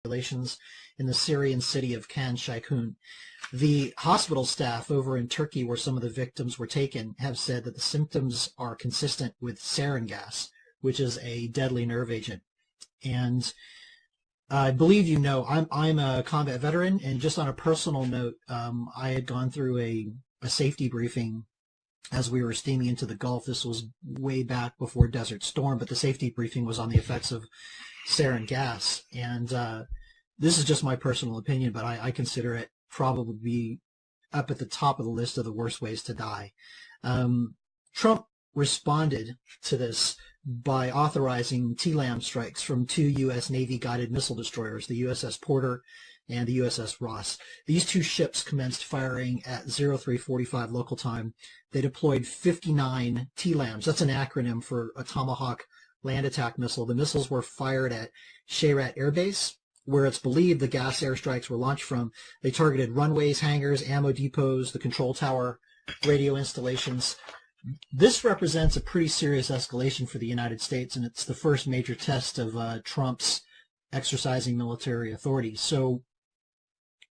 relations in the Syrian city of Khan Sheikhoun. The hospital staff over in Turkey, where some of the victims were taken, have said that the symptoms are consistent with sarin gas, which is a deadly nerve agent. And I believe you know, I'm a combat veteran, and just on a personal note, I had gone through a safety briefing as we were steaming into the Gulf. This was way back before Desert Storm, but the safety briefing was on the effects of sarin gas. And this is just my personal opinion, but I consider it probably be up at the top of the list of the worst ways to die. Trump responded to this by authorizing TLAM strikes from 2 U.S. Navy-guided missile destroyers, the USS Porter and the USS Ross. These 2 ships commenced firing at 0345 local time. They deployed 59 TLAMs. That's an acronym for a Tomahawk land attack missile. The missiles were fired at Shayrat Air Base, where it's believed the gas airstrikes were launched from. They targeted runways, hangars, ammo depots, the control tower, radio installations. This represents a pretty serious escalation for the United States, and it's the first major test of Trump's exercising military authority. So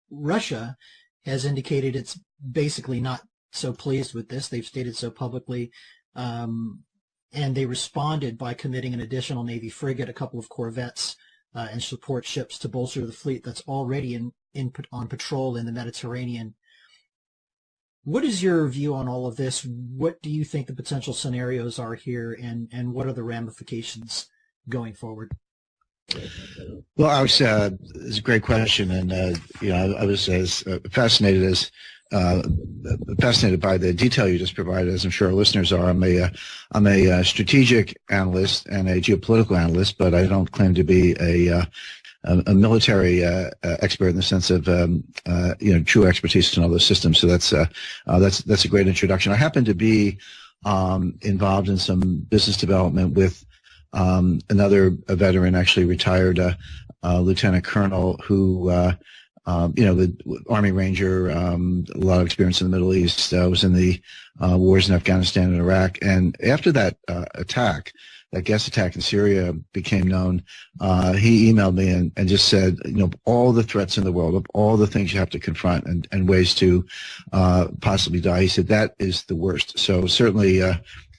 Russia has indicated it's basically not so pleased with this. They've stated so publicly, and they responded by committing an additional Navy frigate, a couple of corvettes, and support ships to bolster the fleet that's already on patrol in the Mediterranean. What is your view on all of this? What do you think the potential scenarios are here, and what are the ramifications going forward? Well, it's a great question, and I was as fascinated by the detail you just provided, as I'm sure our listeners are. I'm a strategic analyst and a geopolitical analyst, but I don't claim to be a military expert in the sense of true expertise in all those systems. So that's a great introduction. I happen to be involved in some business development with another veteran, actually retired lieutenant colonel who the Army Ranger, a lot of experience in the Middle East, was in the wars in Afghanistan and Iraq. And after that attack, that gas attack in Syria became known, he emailed me and just said, all the threats in the world, of all the things you have to confront and ways to possibly die, he said, that is the worst. So certainly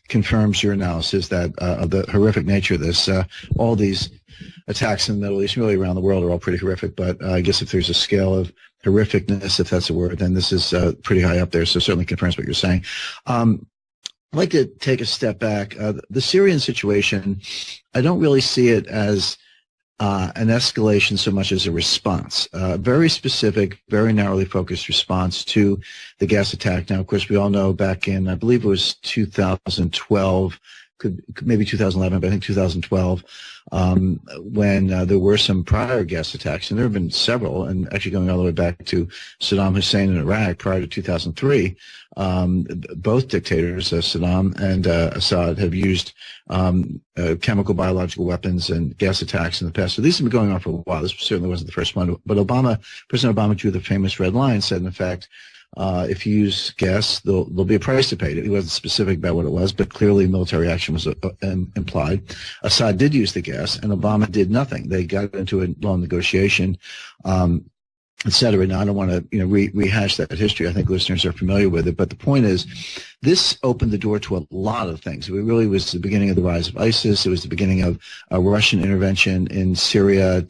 confirms your analysis that of the horrific nature of this. All these attacks in the Middle East, really around the world, are all pretty horrific. But I guess if there's a scale of horrificness, if that's a word, then this is pretty high up there. So certainly confirms what you're saying. I'd like to take a step back. The Syrian situation, I don't really see it as an escalation so much as a response, very specific, very narrowly focused response to the gas attack. Now, of course, we all know back in, I believe it was 2012, maybe 2011, but I think 2012, when there were some prior gas attacks, and there have been several, and actually going all the way back to Saddam Hussein in Iraq prior to 2003, both dictators, Saddam and Assad, have used chemical, biological weapons and gas attacks in the past. So these have been going on for a while. This certainly wasn't the first one. But President Obama drew the famous red line, said, in effect, if you use gas, there'll be a price to pay. He wasn't specific about what it was, but clearly military action was implied. Assad did use the gas, and Obama did nothing. They got into a long negotiation, et cetera. Now, I don't want to rehash that history. I think listeners are familiar with it. But the point is, this opened the door to a lot of things. It really was the beginning of the rise of ISIS. It was the beginning of a Russian intervention in Syria.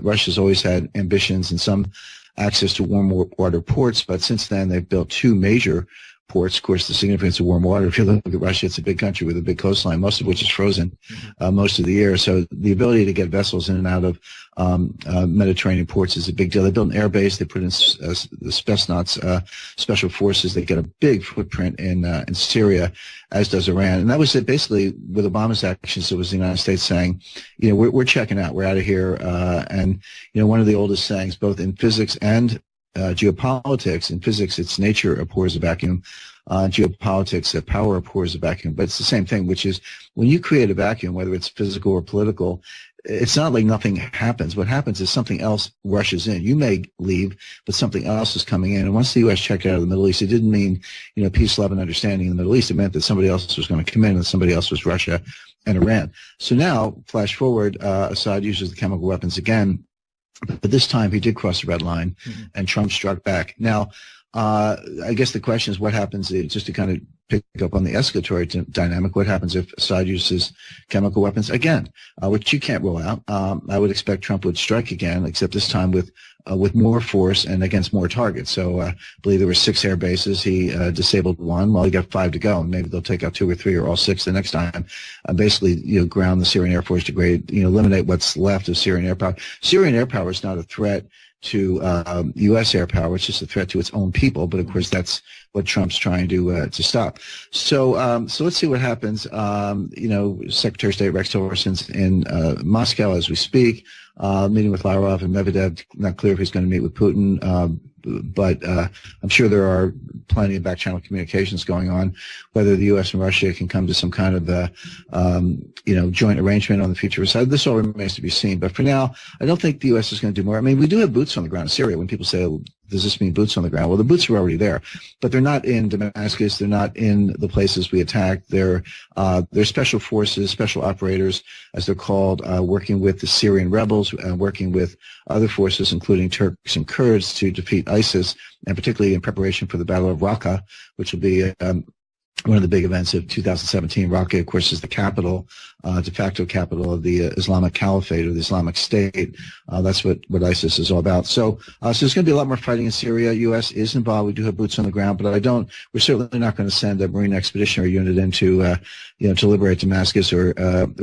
Russia's always had ambitions and some access to warm water ports, but since then they've built 2 major ports. Of course, the significance of warm water, if you look at Russia, it's a big country with a big coastline, most of which is frozen most of the year. So the ability to get vessels in and out of Mediterranean ports is a big deal. They built an air base. They put in the Spetsnaz special forces. They get a big footprint in Syria, as does Iran. And that was it. Basically, with Obama's actions, it was the United States saying, we're checking out. We're out of here. And one of the oldest sayings, both in physics and geopolitics. In physics, it's nature abhors a vacuum. Geopolitics, power abhors a vacuum. But it's the same thing, which is when you create a vacuum, whether it's physical or political, it's not like nothing happens. What happens is something else rushes in. You may leave, but something else is coming in. And once the U.S. checked out of the Middle East, it didn't mean, peace, love, and understanding in the Middle East. It meant that somebody else was going to come in, and somebody else was Russia and Iran. So now, flash forward, Assad uses the chemical weapons again. But this time he did cross the red line, and Trump struck back. Now, I guess the question is what happens, just to kind of pick up on the escalatory dynamic, what happens if Assad uses chemical weapons again, which you can't rule out. I would expect Trump would strike again, except this time with more force and against more targets. So I believe there were 6 air bases. He disabled 1. Well, he got 5 to go. Maybe they'll take out 2 or 3 or all 6 the next time. Basically, ground the Syrian Air Force, degrade, eliminate what's left of Syrian air power. Syrian air power is not a threat to U.S. air power. It's just a threat to its own people. But of course, that's what Trump's trying to stop. So let's see what happens. Secretary of State Rex Tillerson's in Moscow as we speak, meeting with Lavrov and Medvedev. Not clear if he's going to meet with Putin. But I'm sure there are plenty of back-channel communications going on. Whether the U.S. and Russia can come to some kind of, joint arrangement on the future side, this all remains to be seen. But for now, I don't think the U.S. is going to do more. I mean, we do have boots on the ground in Syria. When people say, does this mean boots on the ground? Well, the boots are already there, but they're not in Damascus. They're not in the places we attacked. They're special forces, special operators, as they're called, working with the Syrian rebels, working with other forces, including Turks and Kurds, to defeat ISIS, and particularly in preparation for the Battle of Raqqa, which will be one of the big events of 2017. Raqqa, of course, is the capital, de facto capital of the Islamic Caliphate or the Islamic State. That's what ISIS is all about. So there's going to be a lot more fighting in Syria. U.S. is involved. We do have boots on the ground, but we're certainly not going to send a Marine Expeditionary Unit in to liberate Damascus or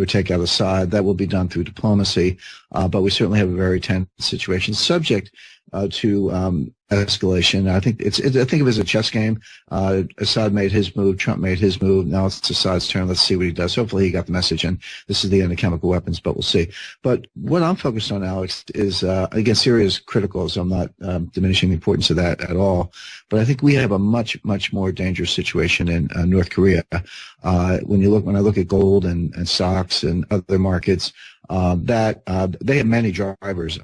take out Assad. That will be done through diplomacy. But we certainly have a very tense situation subject to escalation. I think I think of it as a chess game. Assad made his move, Trump made his move. Now it's Assad's turn. Let's see what he does. Hopefully he got the message, and this is the end of chemical weapons, but we'll see. But what I'm focused on, Alex, is again, Syria is critical, so I'm not diminishing the importance of that at all. But I think we have a much, much more dangerous situation in North Korea. When I look at gold and stocks and other markets, that they have many drivers.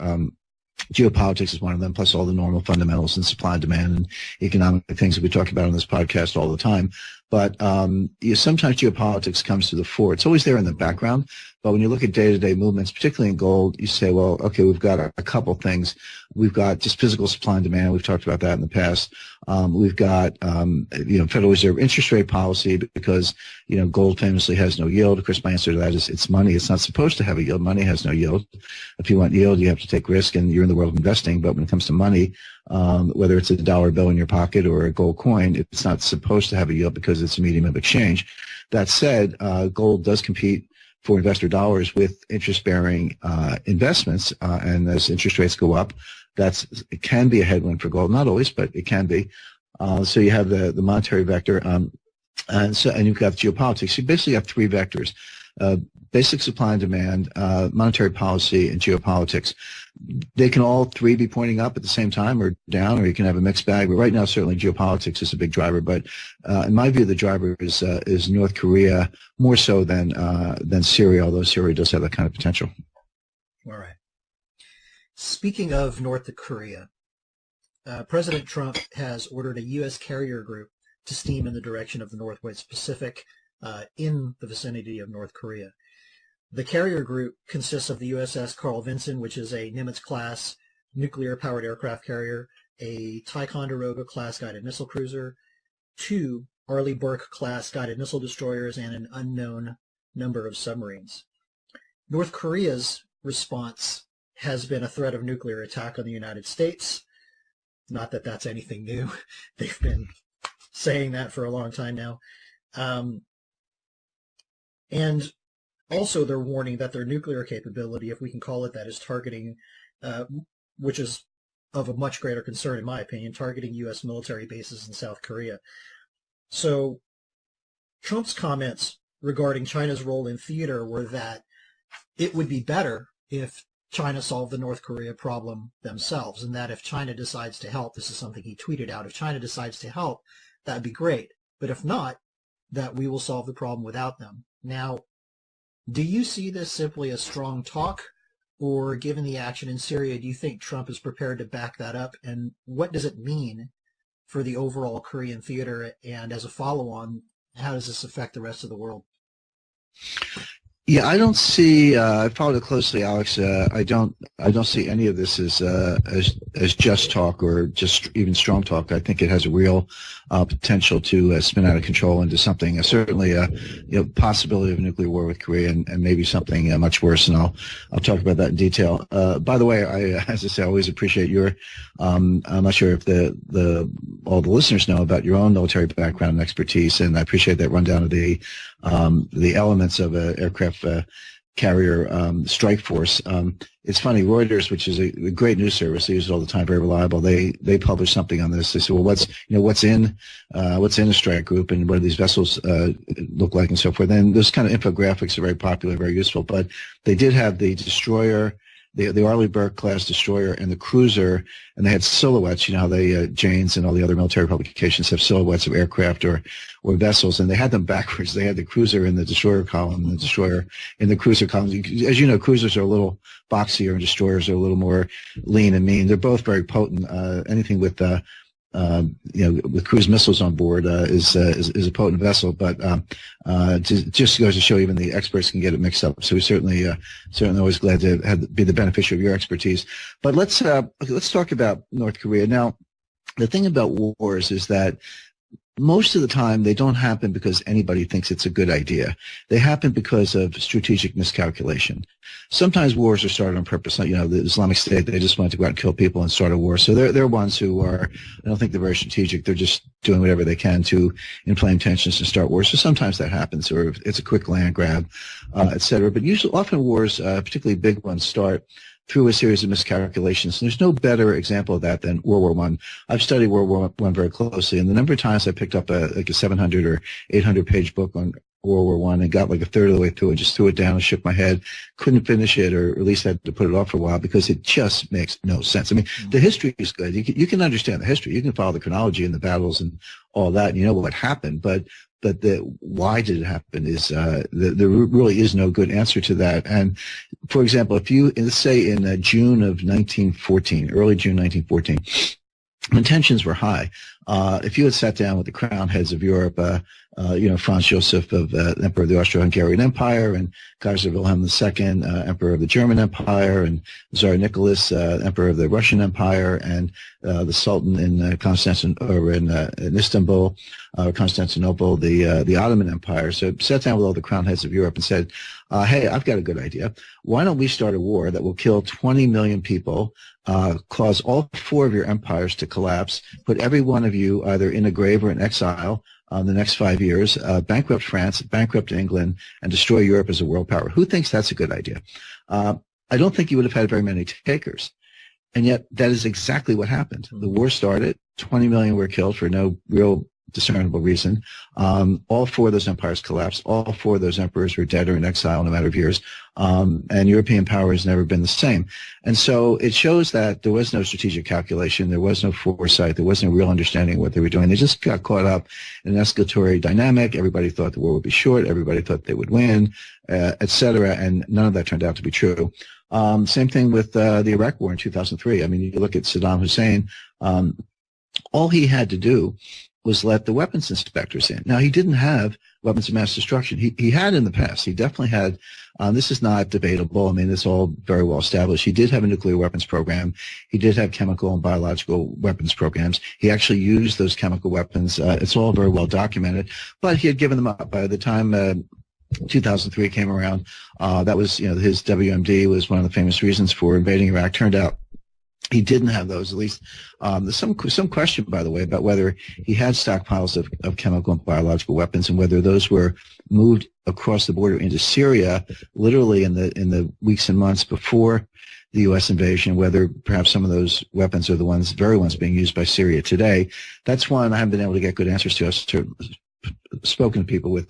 Geopolitics is one of them, plus all the normal fundamentals and supply and demand and economic things that we talk about on this podcast all the time. But sometimes geopolitics comes to the fore. It's always there in the background. But when you look at day-to-day movements, particularly in gold, you say, well, okay, we've got a couple things. We've got just physical supply and demand. We've talked about that in the past. We've got, Federal Reserve interest rate policy, because, gold famously has no yield. Of course, my answer to that is it's money. It's not supposed to have a yield. Money has no yield. If you want yield, you have to take risk, and you're in the world of investing. But when it comes to money, whether it's a dollar bill in your pocket or a gold coin, it's not supposed to have a yield because it's a medium of exchange. That said, gold does compete for investor dollars with interest-bearing investments, and as interest rates go up, it can be a headwind for gold. Not always, but it can be. So you have the monetary vector, and you've got geopolitics. You basically have 3 vectors: basic supply and demand, monetary policy, and geopolitics. They can all 3 be pointing up at the same time or down, or you can have a mixed bag. But right now, certainly geopolitics is a big driver. But in my view, the driver is North Korea more so than Syria, although Syria does have that kind of potential. All right. Speaking of North Korea, President Trump has ordered a U.S. carrier group to steam in the direction of the Northwest Pacific in the vicinity of North Korea. The carrier group consists of the USS Carl Vinson, which is a Nimitz-class nuclear-powered aircraft carrier, a Ticonderoga-class guided missile cruiser, 2 Arleigh Burke-class guided missile destroyers, and an unknown number of submarines. North Korea's response has been a threat of nuclear attack on the United States. Not that that's anything new. They've been saying that for a long time now. And also they're warning that their nuclear capability, if we can call it that, is targeting, which is of a much greater concern in my opinion, targeting U.S. military bases in South Korea. So Trump's comments regarding China's role in theater were that it would be better if China solved the North Korea problem themselves, and that if China decides to help, this is something he tweeted out, if China decides to help, that'd be great. But if not, that we will solve the problem without them. Now, do you see this simply as strong talk, or given the action in Syria, do you think Trump is prepared to back that up? And what does it mean for the overall Korean theater? And as a follow-on, how does this affect the rest of the world? Yeah, I don't see. I followed it closely, Alex. I don't see any of this as just talk or just even strong talk. I think it has a real potential to spin out of control into something. Certainly, possibility of a nuclear war with Korea, and maybe something much worse. And I'll talk about that in detail. By the way, as I say, I always appreciate your. I'm not sure if all the listeners know about your own military background and expertise, and I appreciate that rundown of the elements of an aircraft carrier strike force. It's funny, Reuters, which is a great news service, they use it all the time, very reliable. They publish something on this. They say, well, what's in a strike group, and what do these vessels look like, and so forth. And those kind of infographics are very popular, very useful. But they did have the destroyer, the Arleigh Burke class destroyer, and the cruiser, and they had silhouettes. You know how they Janes and all the other military publications have silhouettes of aircraft or vessels, and they had them backwards. They had the cruiser in the destroyer column, and the destroyer in the cruiser column. As you know, cruisers are a little boxier, and destroyers are a little more lean and mean. They're both very potent. Anything with with cruise missiles on board is a potent vessel, but just goes to show even the experts can get it mixed up. So we certainly always glad to be the beneficiary of your expertise. But let's talk about North Korea now. The thing about wars is that most of the time they don't happen because anybody thinks it's a good idea. They happen because of strategic miscalculation. Sometimes wars are started on purpose. You know, the Islamic State, they just wanted to go out and kill people and start a war. So they're ones who are, I don't think they're very strategic. They're just doing whatever they can to inflame tensions and start wars. So sometimes that happens, or it's a quick land grab, et cetera. But often wars, particularly big ones, start through a series of miscalculations. And there's no better example of that than World War I. I've studied World War I very closely, and the number of times I picked up a 700 or 800 page book on World War I and got like a third of the way through and just threw it down and shook my head, couldn't finish it, or at least had to put it off for a while because it just makes no sense. I mean, the history is good. You can understand the history. You can follow the chronology and the battles and all that, and you know what happened, but why did it happen is there really is no good answer to that. And for example, if you say in June of 1914, early June 1914, when tensions were high, if you had sat down with the crown heads of Europe, Franz Joseph, Emperor of the Austro-Hungarian Empire, and Kaiser Wilhelm II, Emperor of the German Empire, and Tsar Nicholas, Emperor of the Russian Empire, and the Sultan in in Istanbul, Constantinople, the Ottoman Empire. So sat down with all the crown heads of Europe and said, hey, I've got a good idea. Why don't we start a war that will kill 20 million people, cause all four of your empires to collapse, put every one of you either in a grave or in exile the next 5 years, bankrupt France, bankrupt England, and destroy Europe as a world power. Who thinks that's a good idea? I don't think you would have had very many takers. And yet that is exactly what happened. The war started, 20 million were killed for no real discernible reason. All four of those empires collapsed. All four of those emperors were dead or in exile in a matter of years. And European power has never been the same. And so it shows that there was no strategic calculation. There was no foresight. There was no real understanding of what they were doing. They just got caught up in an escalatory dynamic. Everybody thought the war would be short. Everybody thought they would win, et cetera. And none of that turned out to be true. Same thing with the Iraq War in 2003. I mean, you look at Saddam Hussein, all he had to do was let the weapons inspectors in. Now, he didn't have weapons of mass destruction. He had in the past. He definitely had. This is not debatable. I mean, it's all very well established. He did have a nuclear weapons program. He did have chemical and biological weapons programs. He actually used those chemical weapons. It's all very well documented. But he had given them up. By the time 2003 came around, that was, his WMD was one of the famous reasons for invading Iraq. Turned out he didn't have those. At least there's some question, by the way, about whether he had stockpiles of chemical and biological weapons and whether those were moved across the border into Syria, literally in the weeks and months before the U.S. invasion, whether perhaps some of those weapons are the very ones being used by Syria today. That's one I haven't been able to get good answers to. I've spoken to people with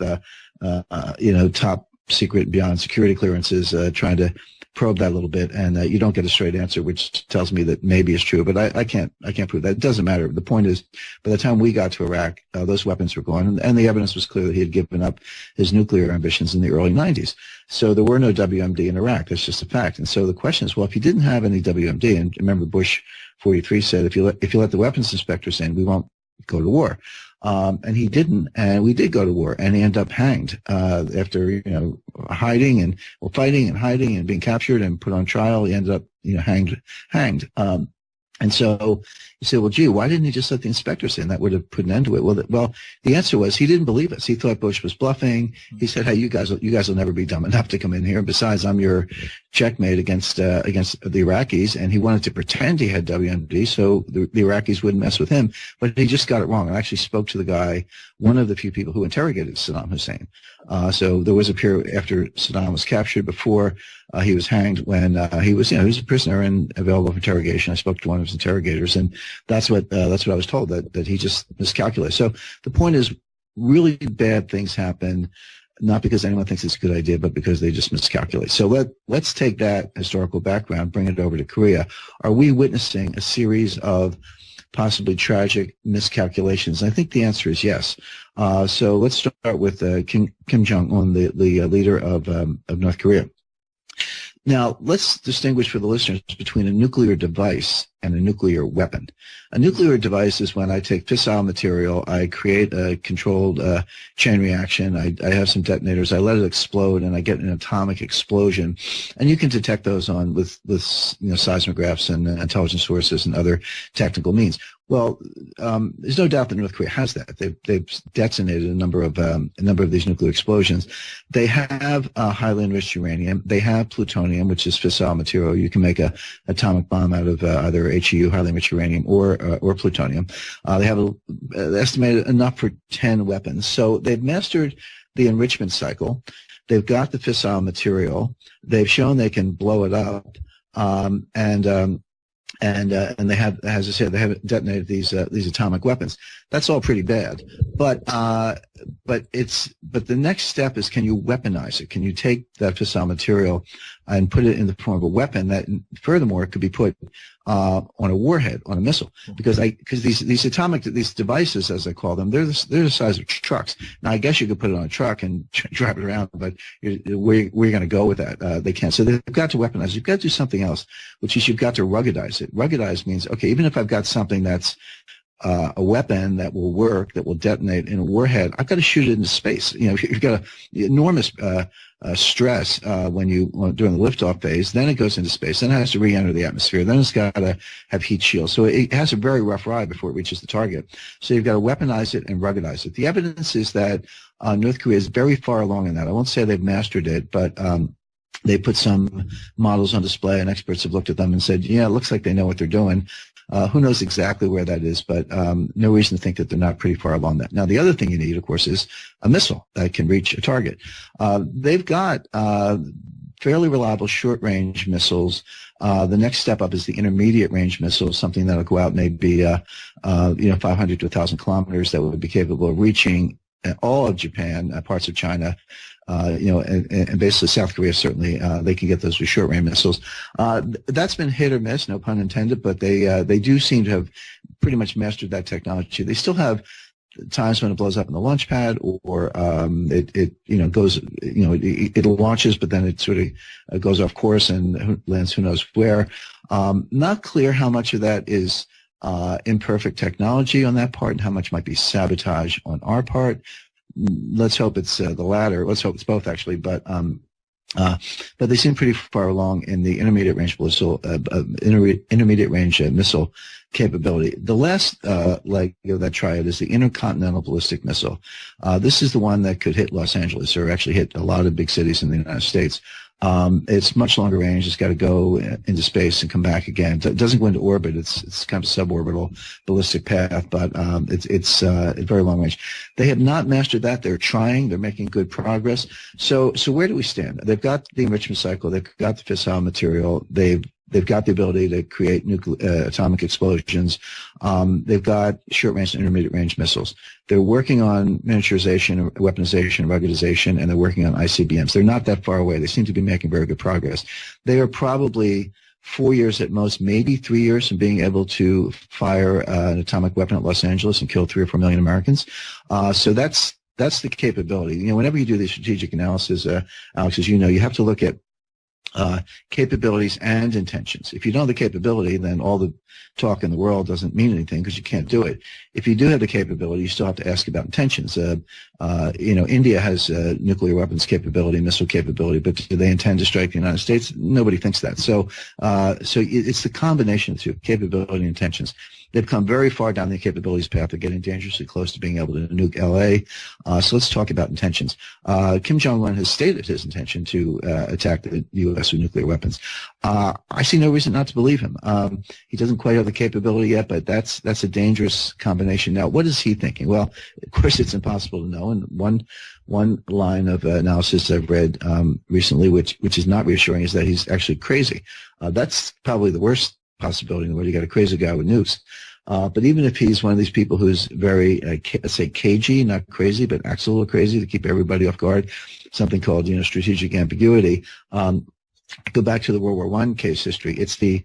top secret beyond security clearances, trying to probe that a little bit, and you don't get a straight answer, which tells me that maybe it's true, but I can't prove that. It doesn't matter. The point is, by the time we got to Iraq, those weapons were gone, and the evidence was clear that he had given up his nuclear ambitions in the early 90s. So there were no WMD in Iraq. That's just a fact. And so the question is, well, if he didn't have any WMD, and remember Bush 43 said, if you let the weapons inspectors in, we won't go to war. And he didn't, and we did go to war, and he ended up hanged after hiding and fighting and hiding and being captured and put on trial. He ended up hanged. And so you say, well, gee, why didn't he just let the inspectors in? That would have put an end to it. Well, the answer was he didn't believe us. He thought Bush was bluffing. He said, hey, you guys will never be dumb enough to come in here. Besides, I'm your checkmate against the Iraqis. And he wanted to pretend he had WMD so the Iraqis wouldn't mess with him. But he just got it wrong. I actually spoke to the guy, one of the few people who interrogated Saddam Hussein. So there was a period after Saddam was captured, before he was hanged, when he was a prisoner and available for interrogation. I spoke to one of his interrogators, and that's what I was told, that he just miscalculated. So the point is, really bad things happen, not because anyone thinks it's a good idea, but because they just miscalculate. So let's take that historical background, bring it over to Korea. Are we witnessing a series of possibly tragic miscalculations? I think the answer is yes. So let's start with Kim Jong-un, the leader of North Korea. Now, let's distinguish for the listeners between a nuclear device and a nuclear weapon. A nuclear device is when I take fissile material, I create a controlled chain reaction, I have some detonators, I let it explode, and I get an atomic explosion. And you can detect those with seismographs and intelligence sources and other technical means. Well, there's no doubt that North Korea has that. They've detonated a number of these nuclear explosions. They have highly enriched uranium. They have plutonium, which is fissile material. You can make a atomic bomb out of either HEU, highly enriched uranium, or plutonium. They have estimated enough for 10 weapons. So they've mastered the enrichment cycle. They've got the fissile material. They've shown they can blow it up, and they have, as I said, they have detonated these atomic weapons. That's all pretty bad, but the next step is, can you weaponize it? Can you take that fissile material and put it in the form of a weapon that, furthermore, could be put on a warhead, on a missile? Because these devices, as I call them, they're the size of trucks. Now, I guess you could put it on a truck and drive it around, but where are you going to go with that? They can't. So they've got to weaponize it. You've got to do something else, which is you've got to ruggedize it. Ruggedize means, okay, even if I've got something that's a weapon that will work, that will detonate in a warhead, I've got to shoot it into space. You've got enormous stress during the liftoff phase. Then it goes into space. Then it has to re-enter the atmosphere. Then it's got to have heat shields. So it has a very rough ride before it reaches the target. So you've got to weaponize it and ruggedize it. The evidence is that North Korea is very far along in that. I won't say they've mastered it, but they put some models on display, and experts have looked at them and said, yeah, it looks like they know what they're doing. Who knows exactly where that is, but no reason to think that they're not pretty far along that. Now, the other thing you need, of course, is a missile that can reach a target. They've got fairly reliable short-range missiles. The next step up is the intermediate-range missile, something that will go out maybe 500 to 1,000 kilometers, that would be capable of reaching all of Japan, parts of China, and basically South Korea. Certainly, they can get those with short-range missiles. That's been hit or miss, no pun intended, but they do seem to have pretty much mastered that technology. They still have times when it blows up in the launch pad, or it launches, but then it sort of goes off course and lands who knows where. Not clear how much of that is imperfect technology on that part and how much might be sabotage on our part. Let's hope it's the latter. Let's hope it's both, actually. But they seem pretty far along in the intermediate range missile missile capability. The last leg of that triad is the intercontinental ballistic missile. This is the one that could hit Los Angeles, or actually hit a lot of big cities in the United States. It's much longer range. It's got to go into space and come back again. It doesn't go into orbit. It's kind of a suborbital ballistic path, but it's very long range. They have not mastered that. They're trying. They're making good progress. So where do we stand? They've got the enrichment cycle. They've got the fissile material. They've got the ability to create atomic explosions. They've got short-range and intermediate-range missiles. They're working on miniaturization, weaponization, ruggedization, and they're working on ICBMs. They're not that far away. They seem to be making very good progress. They are probably 4 years at most, maybe 3 years from being able to fire an atomic weapon at Los Angeles and kill 3 or 4 million Americans. So that's the capability. Whenever you do the strategic analysis, Alex, as you know, you have to look at capabilities and intentions. If you don't have the capability, then all the talk in the world doesn't mean anything because you can't do it. If you do have the capability, you still have to ask about intentions. India has nuclear weapons capability, missile capability, but do they intend to strike the United States? Nobody thinks that. So it's the combination of the two, capability and intentions. They've come very far down the capabilities path. They're getting dangerously close to being able to nuke L.A. So let's talk about intentions. Kim Jong-un has stated his intention to attack the U.S. with nuclear weapons. I see no reason not to believe him. He doesn't quite have the capability yet, but that's a dangerous combination. Now, what is he thinking? Well, of course, it's impossible to know. And one line of analysis I've read recently, which is not reassuring, is that he's actually crazy. That's probably the worst possibility in the world. You got a crazy guy with nukes. But even if he's one of these people who's very, let's say, cagey, not crazy, but acts a little crazy to keep everybody off guard, something called, strategic ambiguity. Go back to the World War I case history. It's the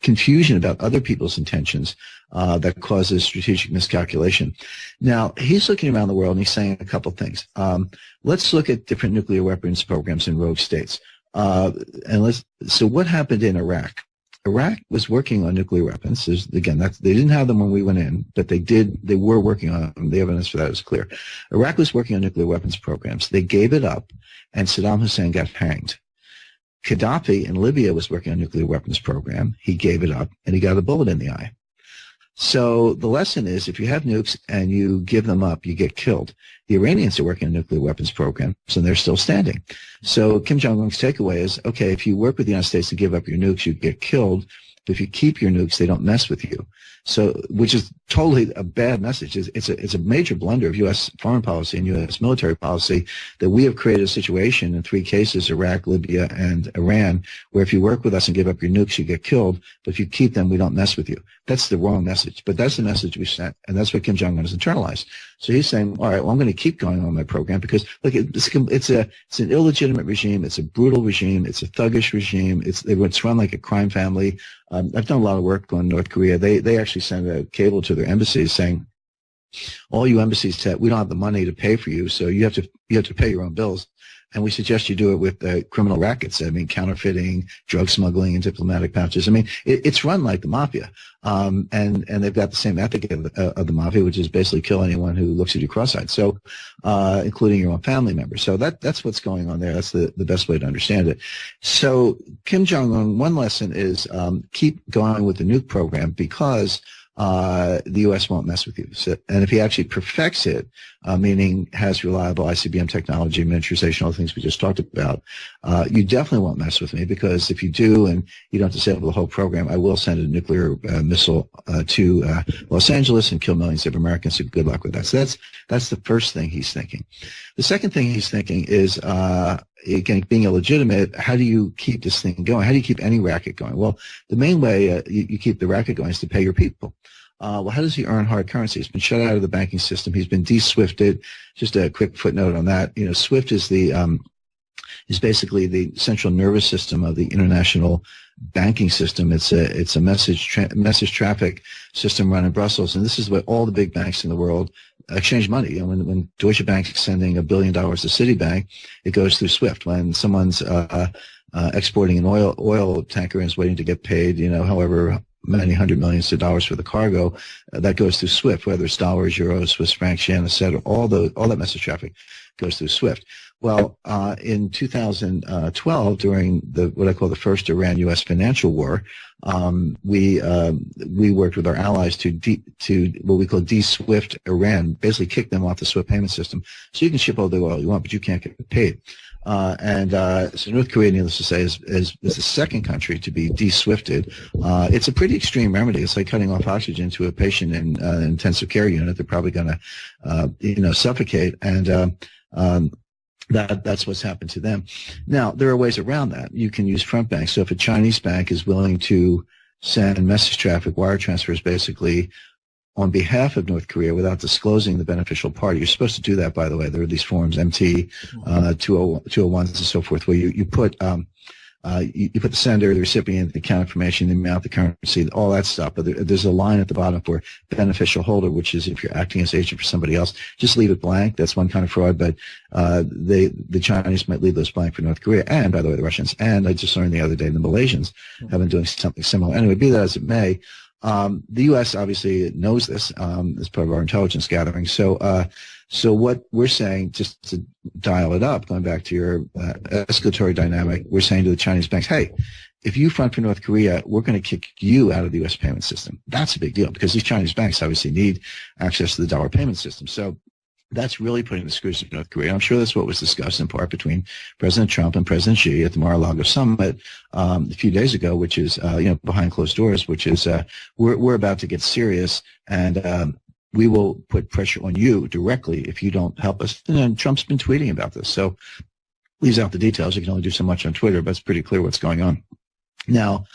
confusion about other people's intentions that causes strategic miscalculation. Now, he's looking around the world and he's saying a couple things. Let's look at different nuclear weapons programs in rogue states. So what happened in Iraq? Iraq was working on nuclear weapons. They didn't have them when we went in, but they were working on them. The evidence for that is clear. Iraq was working on nuclear weapons programs. They gave it up, and Saddam Hussein got hanged. Gaddafi in Libya was working on a nuclear weapons program. He gave it up, and he got a bullet in the eye. So the lesson is, if you have nukes and you give them up, you get killed. The Iranians are working on nuclear weapons programs, and they're still standing. So Kim Jong-un's takeaway is, okay, if you work with the United States to give up your nukes, you get killed. But if you keep your nukes, they don't mess with you. So, which is totally a bad message. It's a major blunder of U.S. foreign policy and U.S. military policy that we have created a situation in 3 cases, Iraq, Libya, and Iran, where if you work with us and give up your nukes, you get killed. But if you keep them, we don't mess with you. That's the wrong message. But that's the message we sent, and that's what Kim Jong-un has internalized. So he's saying, all right, well, I'm going to keep going on my program because, look, it's an illegitimate regime. It's a brutal regime. It's a thuggish regime. It's run like a crime family. I've done a lot of work on North Korea. They actually send a cable to their embassies saying, all you embassies said, we don't have the money to pay for you, so you have to pay your own bills. And we suggest you do it with criminal rackets. I mean, counterfeiting, drug smuggling, and diplomatic pouches. I mean, it's run like the mafia. And they've got the same ethic of the mafia, which is basically kill anyone who looks at you cross-eyed. So, including your own family members. So that's what's going on there. That's the best way to understand it. So Kim Jong-un, one lesson is, keep going with the nuke program because the U.S. won't mess with you. So, and if he actually perfects it, meaning has reliable ICBM technology, miniaturization, all the things we just talked about, you definitely won't mess with me, because if you do and you don't disable the whole program, I will send a nuclear missile to Los Angeles and kill millions of Americans. So good luck with that. So that's the first thing he's thinking. The second thing he's thinking is, again, being illegitimate, how do you keep this thing going? How do you keep any racket going? Well, the main way you keep the racket going is to pay your people. Well, how does he earn hard currency? He's been shut out of the banking system. He's been de-SWIFted. Just a quick footnote on that. SWIFT is is basically the central nervous system of the international banking system. It's a message traffic system run in Brussels, and this is where all the big banks in the world exchange money. And when Deutsche Bank is sending $1 billion to Citibank, it goes through SWIFT. When someone's exporting an oil tanker and is waiting to get paid, however many hundred millions of dollars for the cargo, that goes through SWIFT, whether it's dollars, euros, Swiss francs, yen, etc. All that message traffic goes through SWIFT. Well, in 2012, during what I call the first Iran-U.S. financial war, we worked with our allies to what we call de-SWIFT Iran, basically kick them off the SWIFT payment system. So you can ship all the oil you want, but you can't get paid. So North Korea, needless to say, is the second country to be de-SWIFted. It's a pretty extreme remedy. It's like cutting off oxygen to a patient in an intensive care unit. They're probably going to suffocate, and that's what's happened to them. Now, there are ways around that. You can use front banks. So if a Chinese bank is willing to send message traffic, wire transfers, basically on behalf of North Korea without disclosing the beneficial party. You're supposed to do that, by the way. There are these forms, MT 201s and so forth, where you put you put the sender, the recipient, the account information, the amount, the currency, all that stuff. But there's a line at the bottom for beneficial holder, which is if you're acting as agent for somebody else, just leave it blank. That's one kind of fraud. But the Chinese might leave those blank for North Korea, and by the way, the Russians. And I just learned the other day the Malaysians have been doing something similar. Anyway, be that as it may, the U.S. obviously knows this as part of our intelligence gathering. So what we're saying, just to dial it up, going back to your escalatory dynamic, we're saying to the Chinese banks, hey, if you front for North Korea, we're going to kick you out of the U.S. payment system. That's a big deal because these Chinese banks obviously need access to the dollar payment system. So that's really putting the screws to North Korea. I'm sure that's what was discussed in part between President Trump and President Xi at the Mar-a-Lago summit a few days ago, which is, behind closed doors, which is we're about to get serious, and we will put pressure on you directly if you don't help us. And then Trump's been tweeting about this. So leaves out the details. You can only do so much on Twitter, but it's pretty clear what's going on. Now,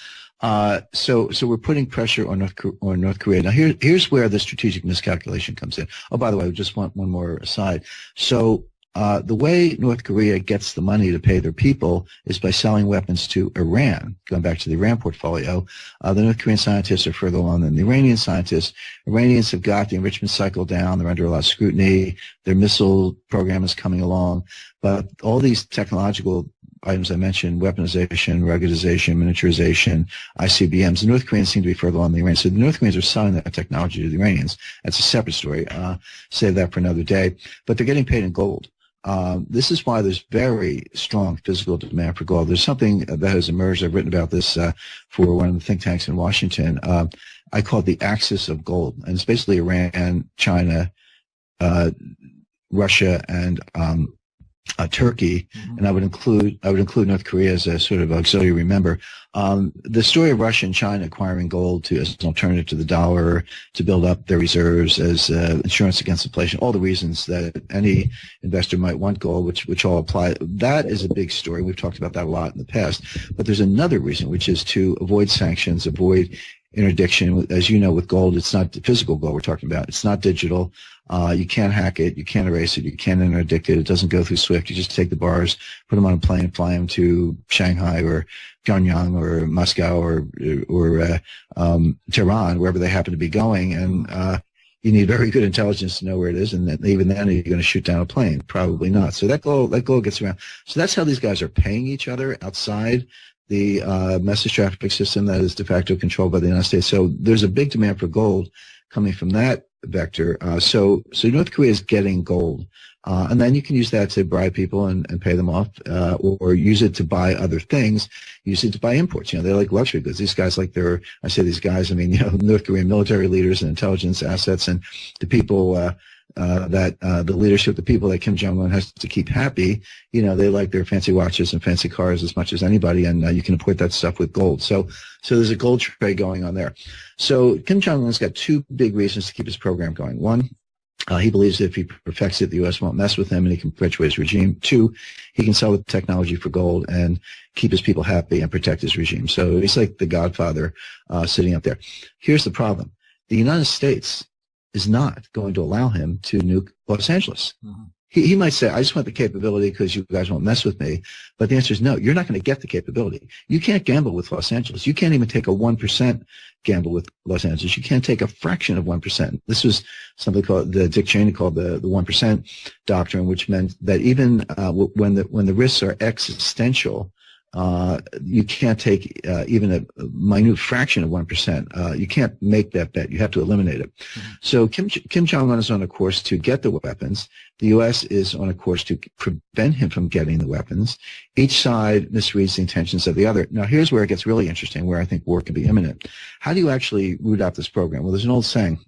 so we're putting pressure on North Korea. Now, here's where the strategic miscalculation comes in. Oh, by the way, I just want one more aside. So the way North Korea gets the money to pay their people is by selling weapons to Iran. Going back to the Iran portfolio, the North Korean scientists are further along than the Iranian scientists. Iranians have got the enrichment cycle down. They're under a lot of scrutiny. Their missile program is coming along. But all these technological items I mentioned, weaponization, ruggedization, miniaturization, ICBMs, the North Koreans seem to be further along than the Iranians. So the North Koreans are selling that technology to the Iranians. That's a separate story. Save that for another day. But they're getting paid in gold. This is why there's very strong physical demand for gold. There's something that has emerged. I've written about this for one of the think tanks in Washington. I call it the axis of gold. And it's basically Iran, China, Russia, and Turkey, and I would include North Korea as a sort of auxiliary member. The story of Russia and China acquiring gold as an alternative to the dollar to build up their reserves as insurance against inflation, all the reasons that any investor might want gold, which all apply. That is a big story. We've talked about that a lot in the past. But there's another reason, which is to avoid sanctions, avoid interdiction. As you know, with gold, it's not physical gold we're talking about. It's not digital. You can't hack it. You can't erase it. You can't interdict it. It doesn't go through SWIFT. You just take the bars, put them on a plane, fly them to Shanghai or Pyongyang or Moscow or Tehran, wherever they happen to be going. And you need very good intelligence to know where it is. And even then, are you going to shoot down a plane? Probably not. So that gold gets around. So that's how these guys are paying each other outside the message traffic system that is de facto controlled by the United States. So there's a big demand for gold coming from that vector. So North Korea is getting gold. And then you can use that to bribe people and pay them off, or use it to buy other things, use it to buy imports. They're like luxury goods. These guys, I say these guys, I mean, North Korean military leaders and intelligence assets and the people, the leadership, the people that Kim Jong-un has to keep happy, they like their fancy watches and fancy cars as much as anybody, and you can import that stuff with gold. So there's a gold trade going on there. So Kim Jong-un's got two big reasons to keep his program going. One, he believes that if he perfects it, the U.S. won't mess with him and he can perpetuate his regime. Two, he can sell the technology for gold and keep his people happy and protect his regime. So he's like the godfather sitting up there. Here's the problem. The United States is not going to allow him to nuke Los Angeles. Mm-hmm. He might say, I just want the capability because you guys won't mess with me. But the answer is no, you're not going to get the capability. You can't gamble with Los Angeles. You can't even take a 1% gamble with Los Angeles. You can't take a fraction of 1%. This was something called Dick Cheney called the 1% doctrine, which meant that even when the risks are existential, you can't take even a minute fraction of 1%. You can't make that bet. You have to eliminate it. Mm-hmm. So Kim Jong-un is on a course to get the weapons. The U.S. is on a course to prevent him from getting the weapons. Each side misreads the intentions of the other. Now, here's where it gets really interesting, where I think war can be imminent. How do you actually root out this program? Well, there's an old saying,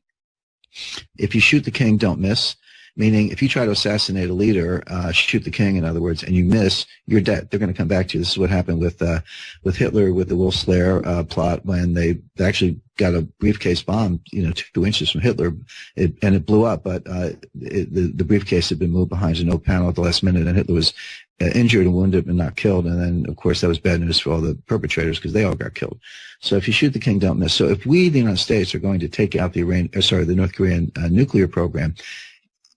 if you shoot the king, don't miss. Meaning, if you try to assassinate a leader, shoot the king, in other words, and you miss, you're dead. They're going to come back to you. This is what happened with Hitler, with the Will Slayer plot, when they actually got a briefcase bomb, 2 inches from Hitler, and it blew up. But the briefcase had been moved behind an oak panel at the last minute, and Hitler was injured and wounded but not killed. And then, of course, that was bad news for all the perpetrators because they all got killed. So if you shoot the king, don't miss. So if we, the United States, are going to take out the North Korean nuclear program,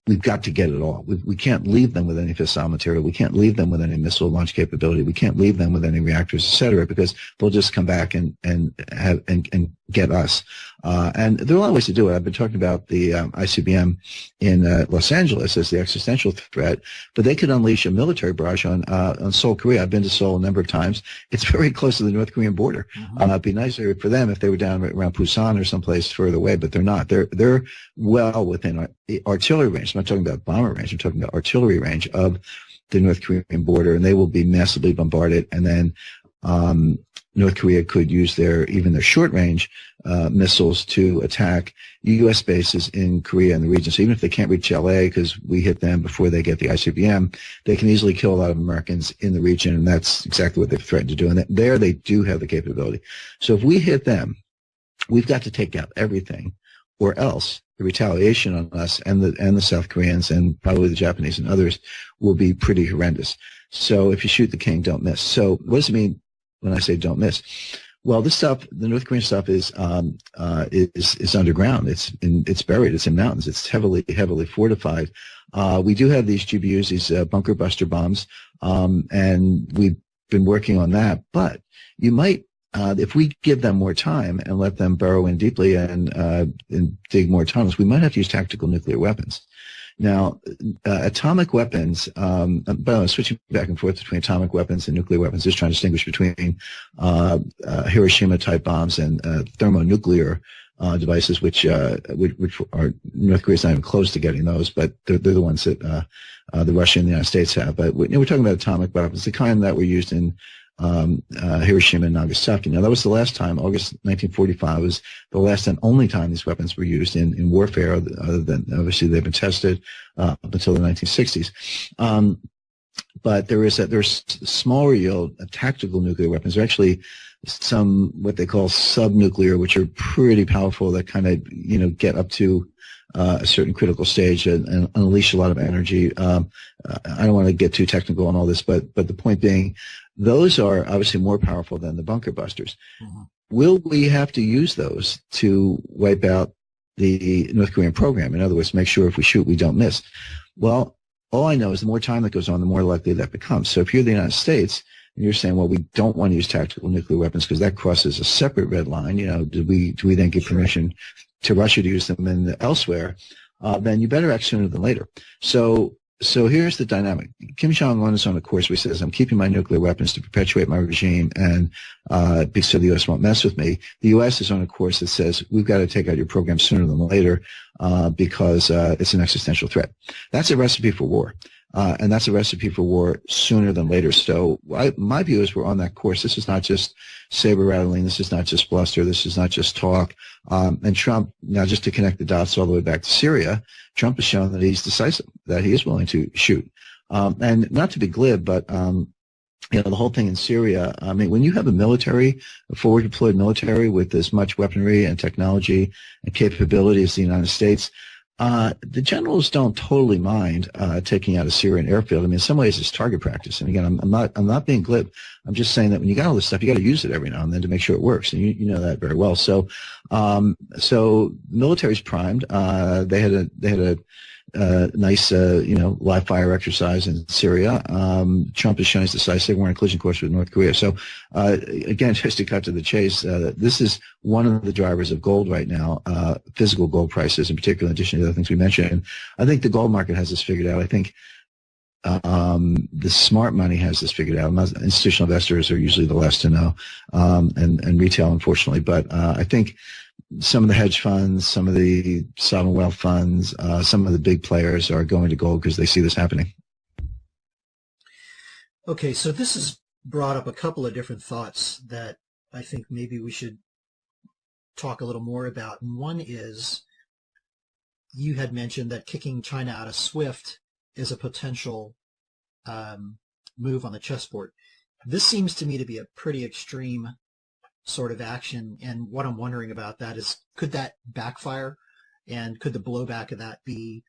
we've got to get it all. We can't leave them with any fissile material. We can't leave them with any missile launch capability. We can't leave them with any reactors, et cetera, because they'll just come back and get us. And there are a lot of ways to do it. I've been talking about the ICBM in Los Angeles as the existential threat, but they could unleash a military barrage on Seoul, Korea. I've been to Seoul a number of times. It's very close to the North Korean border. It'd be nicer for them if they were down around Busan or someplace further away, but they're not. They're well within artillery range. I'm not talking about bomber range. I'm talking about artillery range of the North Korean border, and they will be massively bombarded. And then North Korea could use even their short-range missiles to attack U.S. bases in Korea and the region. So even if they can't reach L.A. because we hit them before they get the ICBM, they can easily kill a lot of Americans in the region, and that's exactly what they've threatened to do. And there they do have the capability. So if we hit them, we've got to take out everything, or else the retaliation on us and the South Koreans and probably the Japanese and others will be pretty horrendous. So if you shoot the king, don't miss. So what does it mean when I say don't miss? Well, this stuff, the North Korean stuff, is underground. It's buried. It's in mountains. It's heavily fortified. We do have these GBUs, these bunker buster bombs, and we've been working on that. But you might, if we give them more time and let them burrow in deeply and dig more tunnels, we might have to use tactical nuclear weapons. Now, atomic weapons, by the way, switching back and forth between atomic weapons and nuclear weapons, just trying to distinguish between Hiroshima-type bombs and thermonuclear devices, which are North Korea's not even close to getting those, but they're the ones that the Russia and the United States have. But we're talking about atomic weapons, the kind that were used in Hiroshima and Nagasaki. Now, that was the last time. August 1945 was the last and only time these weapons were used in warfare, other than obviously they've been tested up until the 1960s. But there's smaller yield tactical nuclear weapons. There are actually some what they call subnuclear, which are pretty powerful, that kind of get up to a certain critical stage and unleash a lot of energy. I don't want to get too technical on all this, but the point being, those are obviously more powerful than the bunker busters. Mm-hmm. Will we have to use those to wipe out the North Korean program? In other words, make sure if we shoot, we don't miss. Well, all I know is the more time that goes on, the more likely that becomes. So if you're the United States and you're saying, well, we don't want to use tactical nuclear weapons because that crosses a separate red line, do we then give permission to Russia to use them elsewhere? Then you better act sooner than later. So here's the dynamic. Kim Jong-un is on a course where he says, I'm keeping my nuclear weapons to perpetuate my regime and so the U.S. won't mess with me. The U.S. is on a course that says, we've got to take out your program sooner than later because it's an existential threat. That's a recipe for war. And that's a recipe for war sooner than later. So my view is we're on that course. This is not just saber rattling. This is not just bluster. This is not just talk. And Trump, now just to connect the dots all the way back to Syria, Trump has shown that he's decisive, that he is willing to shoot. And not to be glib, but the whole thing in Syria, I mean, when you have a forward deployed military with as much weaponry and technology and capability as the United States, the generals don't totally mind taking out a Syrian airfield. I mean, in some ways, it's target practice. And again, I'm not being glib. I'm just saying that when you got all this stuff, you got to use it every now and then to make sure it works. And you know that very well. So military's primed. They had a nice, live fire exercise in Syria. Trump has shown he's decisive. We're on a collision course with North Korea. So, again, just to cut to the chase, this is one of the drivers of gold right now, physical gold prices in particular, in addition to the other things we mentioned. I think the gold market has this figured out. I think the smart money has this figured out. Institutional investors are usually the last to know, and retail, unfortunately. But I think some of the hedge funds, some of the sovereign wealth funds, some of the big players are going to gold because they see this happening. Okay, so this has brought up a couple of different thoughts that I think maybe we should talk a little more about. And one is, you had mentioned that kicking China out of SWIFT is a potential move on the chessboard. This seems to me to be a pretty extreme sort of action, and what I'm wondering about that is, could that backfire, and could the blowback of that be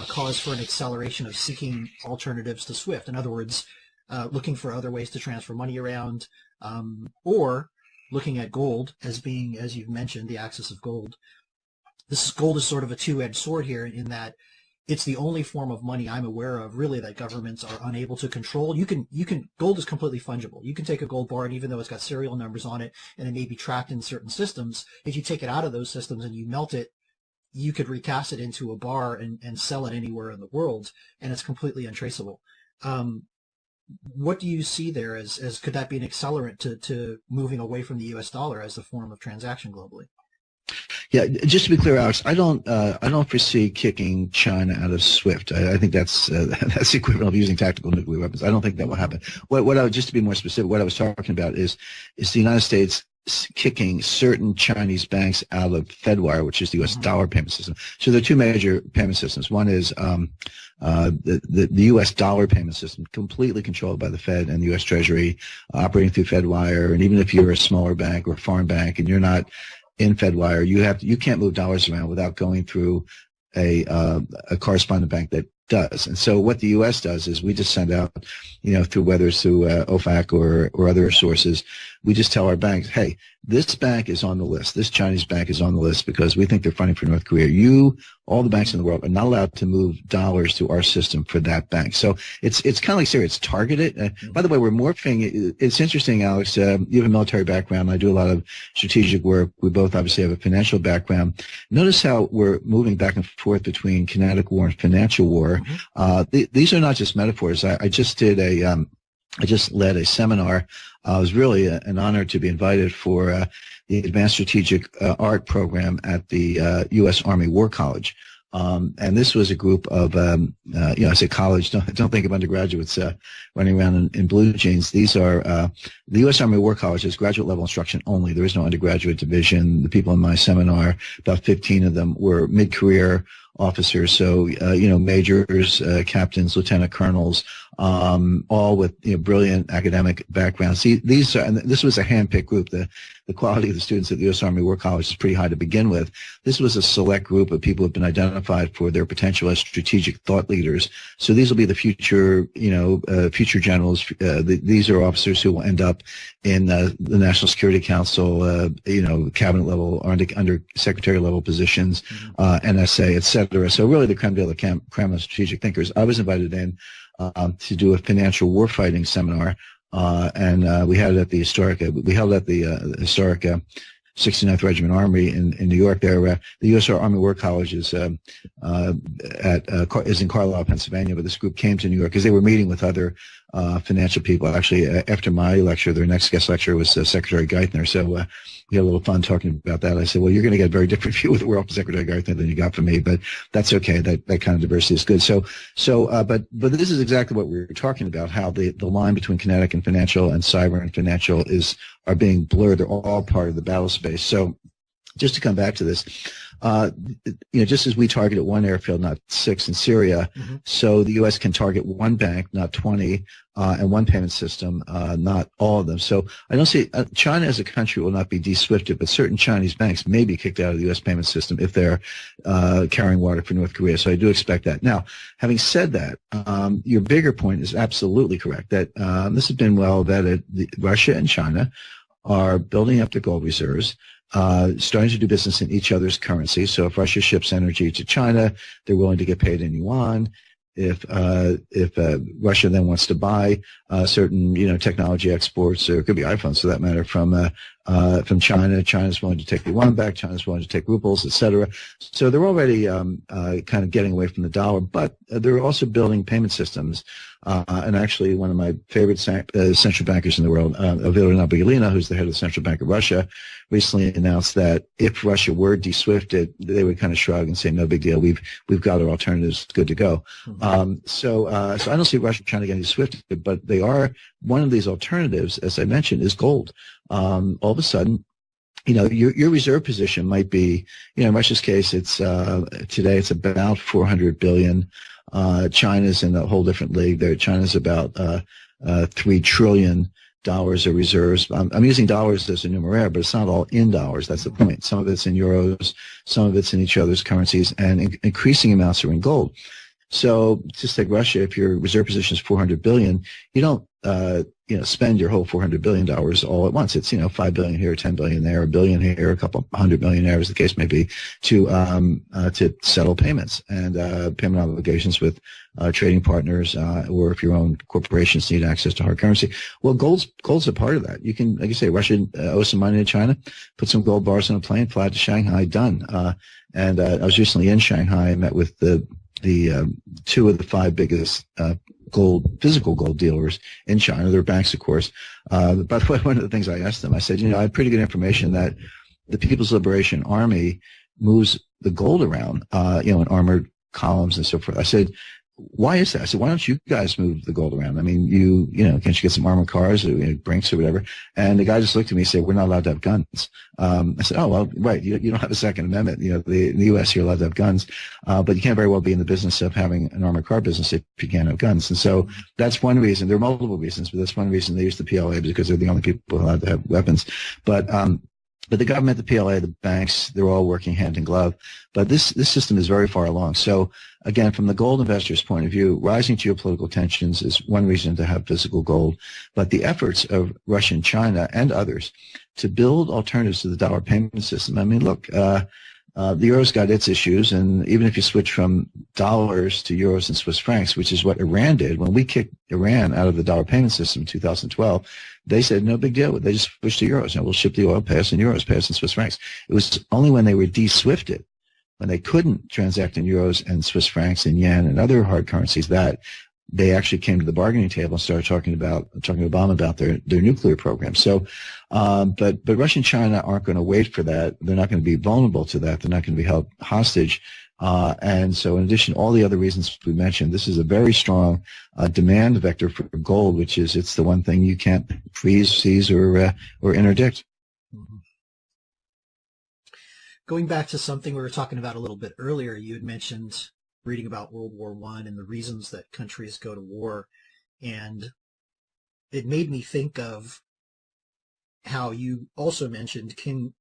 cause for an acceleration of seeking alternatives to SWIFT? In other words, looking for other ways to transfer money around, or looking at gold as being, as you've mentioned, the axis of gold. Gold is sort of a two-edged sword here, in that it's the only form of money I'm aware of, really, that governments are unable to control. Gold is completely fungible. You can take a gold bar, and even though it's got serial numbers on it, and it may be tracked in certain systems, if you take it out of those systems and you melt it, you could recast it into a bar and sell it anywhere in the world, and it's completely untraceable. What do you see there as could that be an accelerant to moving away from the U.S. dollar as a form of transaction globally? Yeah, just to be clear, Alex, I don't foresee kicking China out of SWIFT. I think that's the equivalent of using tactical nuclear weapons. I don't think that will happen. Just to be more specific, what I was talking about is the United States kicking certain Chinese banks out of Fedwire, which is the U.S. dollar payment system. So there are two major payment systems. One is the U.S. dollar payment system, completely controlled by the Fed and the U.S. Treasury, operating through Fedwire. And even if you're a smaller bank or a foreign bank and you're not in Fedwire, you can't move dollars around without going through a correspondent bank that does. And so what the U.S. does is we just send out, through whether it's through OFAC or other sources, we just tell our banks, hey, this bank is on the list. This Chinese bank is on the list because we think they're funding for North Korea. All the banks in the world are not allowed to move dollars through our system for that bank. So it's kind of like Syria. It's targeted. By the way, we're morphing. It's interesting, Alex. You have a military background. I do a lot of strategic work. We both obviously have a financial background. Notice how we're moving back and forth between kinetic war and financial war. These are not just metaphors. I just led a seminar. It was really an honor to be invited for the Advanced Strategic Art program at the U.S. Army War College. And this was a group of, I say college, don't think of undergraduates running around in blue jeans. These are, the U.S. Army War College is graduate level instruction only. There is no undergraduate division. The people in my seminar, about 15 of them were mid-career officers, so majors, captains, lieutenant colonels, all with brilliant academic backgrounds. See, this was a hand-picked group. The quality of the students at the U.S. Army War College is pretty high to begin with. This was a select group of people who have been identified for their potential as strategic thought leaders. So these will be the future, future generals. These are officers who will end up in the National Security Council, cabinet level, under secretary level positions, NSA, etc. So really the creme de la creme of strategic thinkers. I was invited in to do a financial warfighting seminar, and we had it at the historic. We held at the historic 69th Regiment Armory in New York. There, the U.S. Army War College is in Carlisle, Pennsylvania. But this group came to New York because they were meeting with other financial people. Actually, after my lecture, their next guest lecturer was Secretary Geithner. So we had a little fun talking about that. I said, well, you're going to get a very different view of the world from Secretary Geithner than you got from me, but that's okay. That kind of diversity is good. But this is exactly what we were talking about, how the line between kinetic and financial and cyber and financial are being blurred. They're all part of the battle space. So just to come back to this, just as we targeted one airfield, not 6 in Syria, so the U.S. can target one bank, not 20, and one payment system, not all of them. So I don't see China as a country will not be de-SWIFTed, but certain Chinese banks may be kicked out of the U.S. payment system if they're carrying water for North Korea. So I do expect that. Now, having said that, your bigger point is absolutely correct, that this has been well vetted. Russia and China are building up their gold reserves, starting to do business in each other's currency. So if Russia ships energy to China, they're willing to get paid in yuan. If Russia then wants to buy certain technology exports, or it could be iPhones for that matter, from China, China's willing to take the yuan back, China's willing to take rubles, etc. So they're already kind of getting away from the dollar, but they're also building payment systems. And actually, one of my favorite central bankers in the world, Elvira Nabiullina, who's the head of the Central Bank of Russia, recently announced that if Russia were de-SWIFTed, they would kind of shrug and say, "No big deal. We've got our alternatives good to go." So I don't see Russia trying to get de-SWIFTed, but they are. One of these alternatives, as I mentioned, is gold. All of a sudden, your reserve position might be, in Russia's case, it's today it's about 400 billion. China's in a whole different league there. China's about $3 trillion of reserves. I'm using dollars as a numeraire, but it's not all in dollars. That's the point. Some of it's in euros, some of it's in each other's currencies, and increasing amounts are in gold. So just like Russia, if your reserve position is 400 billion, you don't spend your whole $400 billion all at once. It's, $5 billion here, $10 billion there, $1 billion here, a couple $100 million there, as the case may be, to settle payments and payment obligations with trading partners, or if your own corporations need access to hard currency. Well, gold's a part of that. You can, like you say, Russia owes some money to China, put some gold bars on a plane, fly to Shanghai, done. And I was recently in Shanghai. I met with the two of the five biggest physical gold dealers in China. They're banks, of course. By the way, one of the things I asked them, I said, I have pretty good information that the People's Liberation Army moves the gold around, in armored columns and so forth. I said, why is that? I said, why don't you guys move the gold around? I mean, can't you get some armored cars or Brinks or whatever? And the guy just looked at me and said, we're not allowed to have guns. I said, oh, well, right. You don't have a Second Amendment. In the U.S., you're allowed to have guns. But you can't very well be in the business of having an armored car business if you can't have guns. And so that's one reason. There are multiple reasons, but that's one reason they use the PLA, because they're the only people allowed to have weapons. But the government, the PLA, the banks, they're all working hand in glove. But this system is very far along. So again, from the gold investor's point of view, rising geopolitical tensions is one reason to have physical gold. But the efforts of Russia and China and others to build alternatives to the dollar payment system. I mean, look, the euro's got its issues, and even if you switch from dollars to euros and Swiss francs, which is what Iran did, when we kicked Iran out of the dollar payment system in 2012, they said, no big deal. They just switched to euros. We'll ship the oil, pay us in euros, pay us in Swiss francs. It was only when they were de-SWIFTed, when they couldn't transact in euros and Swiss francs and yen and other hard currencies, that they actually came to the bargaining table and started talking to Obama about their nuclear program. So, but Russia and China aren't going to wait for that. They're not going to be vulnerable to that. They're not going to be held hostage. And so in addition to all the other reasons we mentioned, this is a very strong demand vector for gold, which is, it's the one thing you can't freeze, seize, or interdict. Mm-hmm. Going back to something we were talking about a little bit earlier, you had mentioned reading about World War I and the reasons that countries go to war. And it made me think of how you also mentioned Kim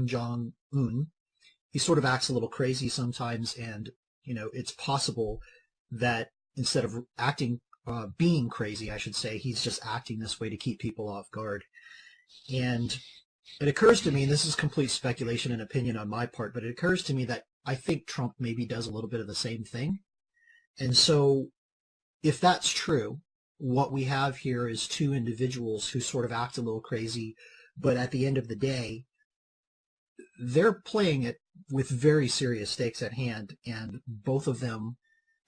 Jong-un. He sort of acts a little crazy sometimes, and, it's possible that instead of being crazy, I should say, he's just acting this way to keep people off guard. And it occurs to me, and this is complete speculation and opinion on my part, but it occurs to me that I think Trump maybe does a little bit of the same thing. And so if that's true, what we have here is two individuals who sort of act a little crazy, but at the end of the day, they're playing it with very serious stakes at hand, and both of them,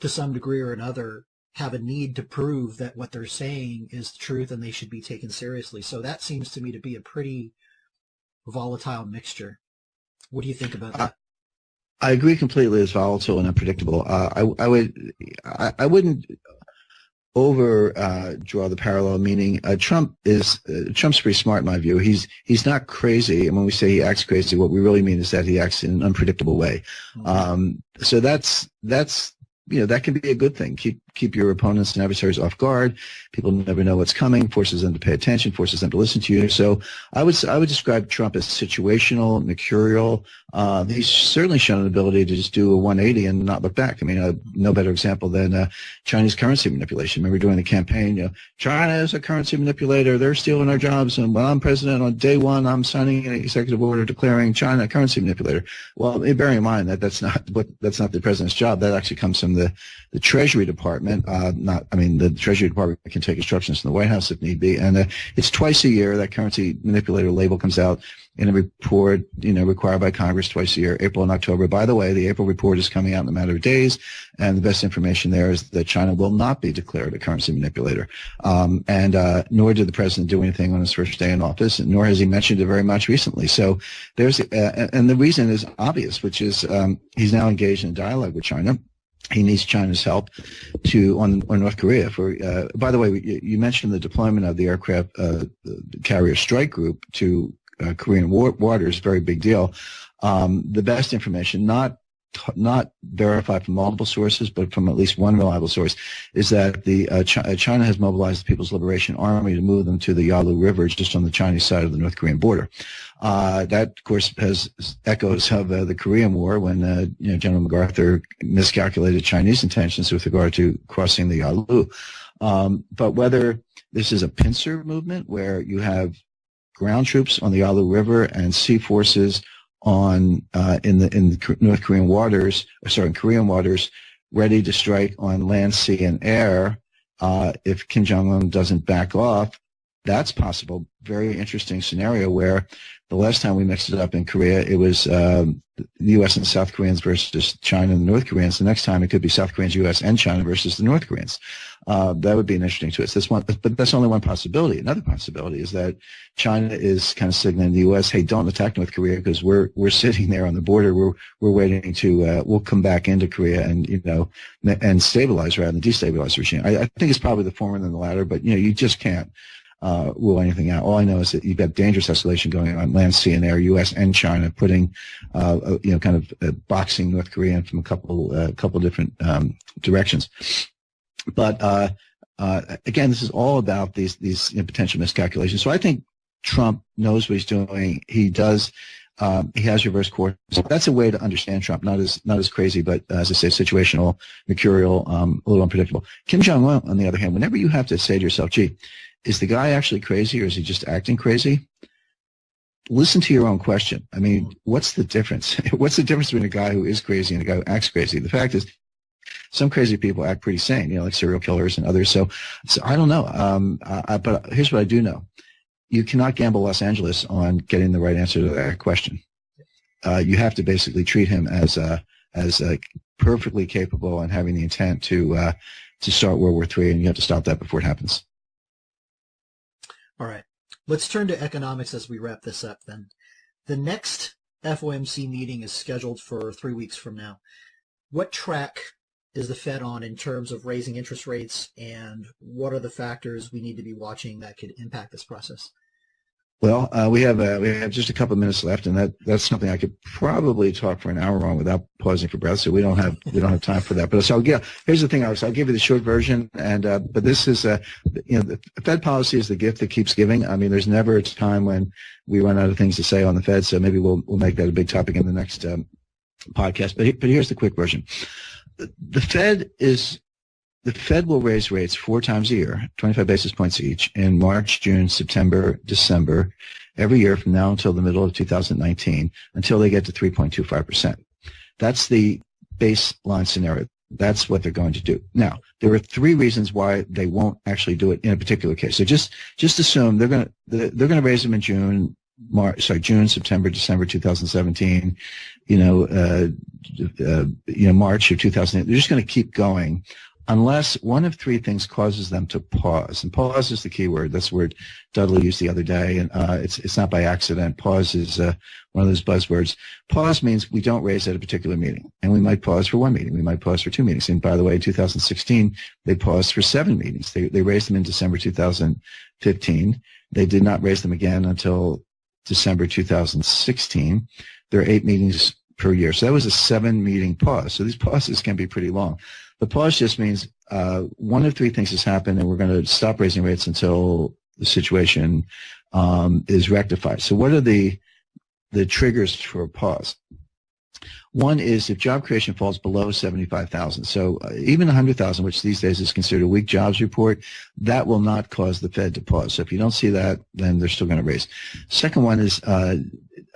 to some degree or another, have a need to prove that what they're saying is the truth and they should be taken seriously. So that seems to me to be a pretty volatile mixture. What do you think about that? I agree completely. It's volatile and unpredictable. I wouldn't draw the parallel, meaning Trump's pretty smart in my view. He's not crazy, and when we say he acts crazy, what we really mean is that he acts in an unpredictable way. Mm-hmm. So that's that can be a good thing. Keep your opponents and adversaries off guard. People never know what's coming. Forces them to pay attention. Forces them to listen to you. So I would describe Trump as situational, mercurial. He's certainly shown an ability to just do a 180 and not look back. I mean, no better example than Chinese currency manipulation. Remember during the campaign, China is a currency manipulator. They're stealing our jobs. And when I'm president on day one, I'm signing an executive order declaring China a currency manipulator. Well, bearing in mind that that's not the president's job. That actually comes from the Treasury Department. The Treasury Department can take instructions from the White House if need be. And it's twice a year that currency manipulator label comes out in a report, required by Congress twice a year, April and October. By the way, the April report is coming out in a matter of days, and the best information there is that China will not be declared a currency manipulator. Nor did the president do anything on his first day in office, and nor has he mentioned it very much recently. So and the reason is obvious, which is he's now engaged in dialogue with China. He needs China's help on North Korea. By the way, you mentioned the deployment of the aircraft carrier strike group to Korean waters, very big deal. The best information, not verified from multiple sources, but from at least one reliable source, is that China has mobilized the People's Liberation Army to move them to the Yalu River, just on the Chinese side of the North Korean border. That, of course, has echoes of the Korean War, when General MacArthur miscalculated Chinese intentions with regard to crossing the Yalu. But whether This is a pincer movement where you have ground troops on the Yalu River and sea forces on in the North Korean waters, in Korean waters, ready to strike on land, sea, and air if Kim Jong-un doesn't back off. That's possible. Very interesting scenario where the last time we mixed it up in Korea, it was the U.S. and South Koreans versus China and the North Koreans. The next time it could be South Koreans, U.S. and China versus the North Koreans. That would be an interesting twist. But that's only one possibility. Another possibility is that China is kind of signaling the U.S., hey, don't attack North Korea because we're sitting there on the border. We're waiting to we'll come back into Korea and stabilize rather than destabilize the regime. I think it's probably the former than the latter, but you just can't rule anything out. All I know is that you've got dangerous escalation going on land, sea, and air, U.S. and China, putting boxing North Korea from a couple different directions. But again, this is all about these potential miscalculations. So I think Trump knows what he's doing. He does. He has reverse course. So that's a way to understand Trump. Not as crazy, but as I say, situational, mercurial, a little unpredictable. Kim Jong-un, on the other hand, whenever you have to say to yourself, gee, is the guy actually crazy or is he just acting crazy? Listen to your own question. I mean, what's the difference? What's the difference between a guy who is crazy and a guy who acts crazy? The fact is, some crazy people act pretty sane, like serial killers and others. So I don't know. But here's what I do know. You cannot gamble Los Angeles on getting the right answer to that question. You have to basically treat him as perfectly capable and having the intent to start World War III, and you have to stop that before it happens. All right. Let's turn to economics as we wrap this up then. The next FOMC meeting is scheduled for 3 weeks from now. What track is the Fed on in terms of raising interest rates, and what are the factors we need to be watching that could impact this process? Well, we have just a couple of minutes left, and that's something I could probably talk for an hour on without pausing for breath. So we don't have time for that. But so here's the thing, Alex. I'll give you the short version, and but this is the Fed policy is the gift that keeps giving. I mean, there's never a time when we run out of things to say on the Fed. So maybe we'll make that a big topic in the next podcast. But here's the quick version. The Fed will raise rates 4 times a year, 25 basis points each, in March, June, September, December, every year from now until the middle of 2019, until they get to 3.25%. That's the baseline scenario. That's what they're going to do. Now, there are 3 reasons why they won't actually do it in a particular case. So just assume they're going to raise them in June, September, December 2017, March of 2008. They're just going to keep going unless one of 3 things causes them to pause. And pause is the key word. That's the word Dudley used the other day, and it's not by accident. Pause is one of those buzzwords. Pause means we don't raise at a particular meeting, and we might pause for 1 meeting. We might pause for 2 meetings. And by the way, in 2016, they paused for 7 meetings. They raised them in December 2015. They did not raise them again until December 2016. There are 8 meetings per year. So that was a 7-meeting pause. So these pauses can be pretty long. The pause just means one of 3 things has happened, and we're going to stop raising rates until the situation is rectified. So what are the triggers for a pause? One is if job creation falls below 75,000. So even 100,000, which these days is considered a weak jobs report, that will not cause the Fed to pause. So if you don't see that, then they're still going to raise. Second one is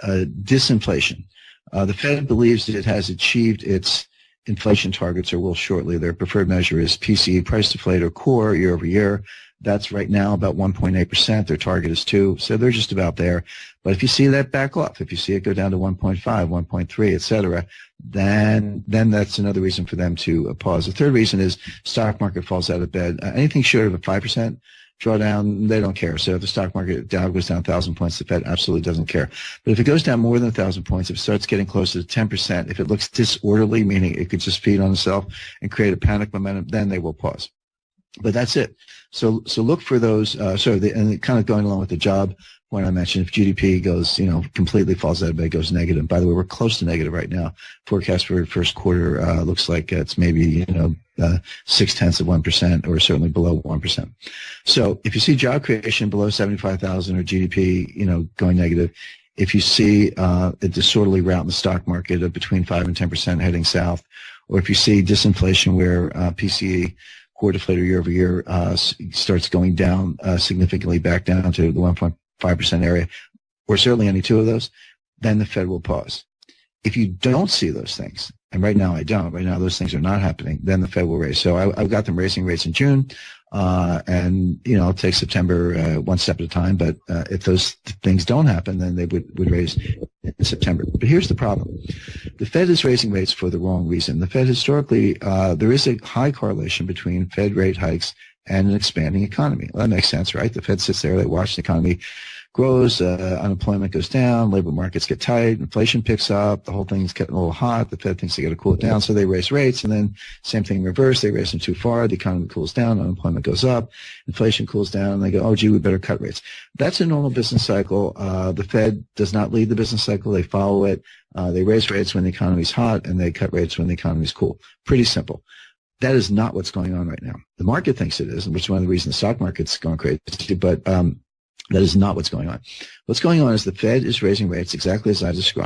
disinflation. The Fed believes that it has achieved its inflation targets, or will shortly. Their preferred measure is PCE, price deflator core, year over year. That's right now about 1.8%. Their target is 2%. So they're just about there. But if you see that back off, if you see it go down to 1.5, 1.3, et cetera, then that's another reason for them to pause. The third reason is stock market falls out of bed. Anything short of a 5% drawdown, they don't care. So if the stock market goes down 1,000 points, the Fed absolutely doesn't care. But if it goes down more than 1,000 points, if it starts getting closer to 10%, if it looks disorderly, meaning it could just feed on itself and create a panic momentum, then they will pause. But that's it. So look for those. And kind of going along with the job point I mentioned, if GDP goes, completely falls out of bed, goes negative. By the way, we're close to negative right now. Forecast for first quarter looks like it's maybe 0.6% or certainly below 1%. So if you see job creation below 75,000 or GDP, going negative, if you see a disorderly route in the stock market of between 5 and 10% heading south, or if you see disinflation where PCE core deflator year over year starts going down significantly back down to the 1.5% area, or certainly any two of those, then the Fed will pause. If you don't see those things, and right now I don't, right now those things are not happening, then the Fed will raise. So I've got them raising rates in June, and I'll take September one step at a time. But if those things don't happen, then they would raise in September. But here's the problem: the Fed is raising rates for the wrong reason. The Fed historically, there is a high correlation between Fed rate hikes and an expanding economy. Well, that makes sense, right? The Fed sits there, they watch the economy grows, unemployment goes down, labor markets get tight, inflation picks up, the whole thing's getting a little hot, the Fed thinks they got to cool it down, so they raise rates, and then same thing in reverse, they raise them too far, the economy cools down, unemployment goes up, inflation cools down, and they go, oh gee, we better cut rates. That's a normal business cycle. The Fed does not lead the business cycle, they follow it. They raise rates when the economy's hot, and they cut rates when the economy's cool. Pretty simple. That is not what's going on right now. The market thinks it is, which is one of the reasons the stock market's going crazy, but that is not what's going on. What's going on is the Fed is raising rates exactly as I described.